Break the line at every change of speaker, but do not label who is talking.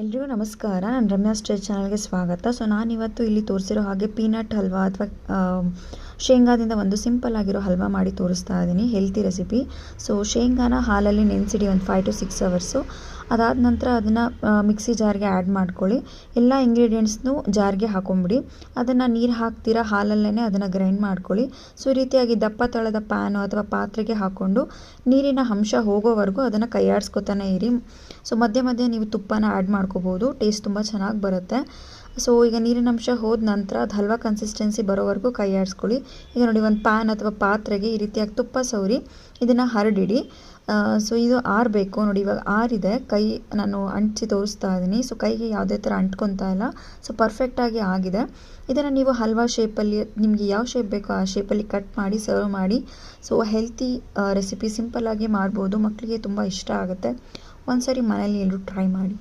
ಎಲ್ರಿಗೂ ನಮಸ್ಕಾರ. ನಾನು ರಮ್ಯಾ ಸ್ಟೇಜ್ ಚಾನಲ್ಗೆ ಸ್ವಾಗತ. ನಾನಿವತ್ತು ಇಲ್ಲಿ ತೋರಿಸಿರೋ ಹಾಗೆ ಪೀನಟ್ ಹಲ್ವಾ ಅಥವಾ ಶೇಂಗಾದಿಂದ ಒಂದು ಸಿಂಪಲ್ ಆಗಿರೋ ಹಲ್ವಾ ಮಾಡಿ ತೋರಿಸ್ತಾ ಇದ್ದೀನಿ. Healthy recipe. ಶೇಂಗಾನ ಹಾಲಲ್ಲಿ ನೆನೆಸಿಡಿ ಒಂದು 5 to 6 ಅವರ್ಸು. ಅದಾದ ನಂತರ ಅದನ್ನು ಮಿಕ್ಸಿ ಜಾರ್ಗೆ ಆ್ಯಡ್ ಮಾಡ್ಕೊಳ್ಳಿ. ಎಲ್ಲ ಇಂಗ್ರೀಡಿಯೆಂಟ್ಸ್ನು ಜಾರ್ಗೆ ಹಾಕೊಂಬಿಡಿ. ಅದನ್ನು ನೀರು ಹಾಕ್ತೀರಾ ಹಾಲಲ್ಲೇ ಅದನ್ನು ಗ್ರೈಂಡ್ ಮಾಡ್ಕೊಳ್ಳಿ. ಈ ರೀತಿಯಾಗಿ ದಪ್ಪ ತಳದ ಪ್ಯಾನು ಅಥವಾ ಪಾತ್ರೆಗೆ ಹಾಕ್ಕೊಂಡು ನೀರಿನ ಅಂಶ ಹೋಗೋವರೆಗೂ ಅದನ್ನು ಕೈಯಾಡಿಸ್ಕೊತಾನೆ ಇರಿ. ಮಧ್ಯೆ ಮಧ್ಯೆ ನೀವು ತುಪ್ಪನ ಆ್ಯಡ್ ಮಾಡ್ಕೋಬೋದು. ಟೇಸ್ಟ್ ತುಂಬ ಚೆನ್ನಾಗಿ ಬರುತ್ತೆ. ಈಗ ನೀರಿನ ಅಂಶ ಹೋದ ನಂತರ ಅದು ಹಲ್ವಾ ಕನ್ಸಿಸ್ಟೆನ್ಸಿ ಬರೋವರೆಗೂ ಕೈ ಆಡಿಸ್ಕೊಳ್ಳಿ. ಈಗ ನೋಡಿ, ಒಂದು ಪ್ಯಾನ್ ಅಥವಾ ಪಾತ್ರೆಗೆ ಈ ರೀತಿಯಾಗಿ ತುಪ್ಪ ಸವರಿ ಇದನ್ನು ಹರಡಿಡಿ. ಇದು ಆರಬೇಕು. ನೋಡಿ, ಇವಾಗ ಆರಿದೆ. ಕೈ ನಾನು ಅಂಟಿಸಿ ತೋರಿಸ್ತಾ ಇದ್ದೀನಿ. ಕೈಗೆ ಯಾವುದೇ ಥರ ಅಂಟ್ಕೊತಾ ಇಲ್ಲ. ಪರ್ಫೆಕ್ಟಾಗಿ ಆಗಿದೆ. ಇದನ್ನು ನೀವು ಹಲ್ವಾ ಶೇಪಲ್ಲಿ ನಿಮಗೆ ಯಾವ ಶೇಪ್ ಬೇಕೋ ಆ ಶೇಪಲ್ಲಿ ಕಟ್ ಮಾಡಿ ಸರ್ವ್ ಮಾಡಿ. ಹೆಲ್ತಿ ರೆಸಿಪಿ, ಸಿಂಪಲ್ಲಾಗಿ ಮಾಡ್ಬೋದು. ಮಕ್ಕಳಿಗೆ ತುಂಬ ಇಷ್ಟ ಆಗುತ್ತೆ. ಒಂದ್ಸರಿ ಮನೇಲಿ ಎಲ್ಲರೂ ಟ್ರೈ ಮಾಡಿ.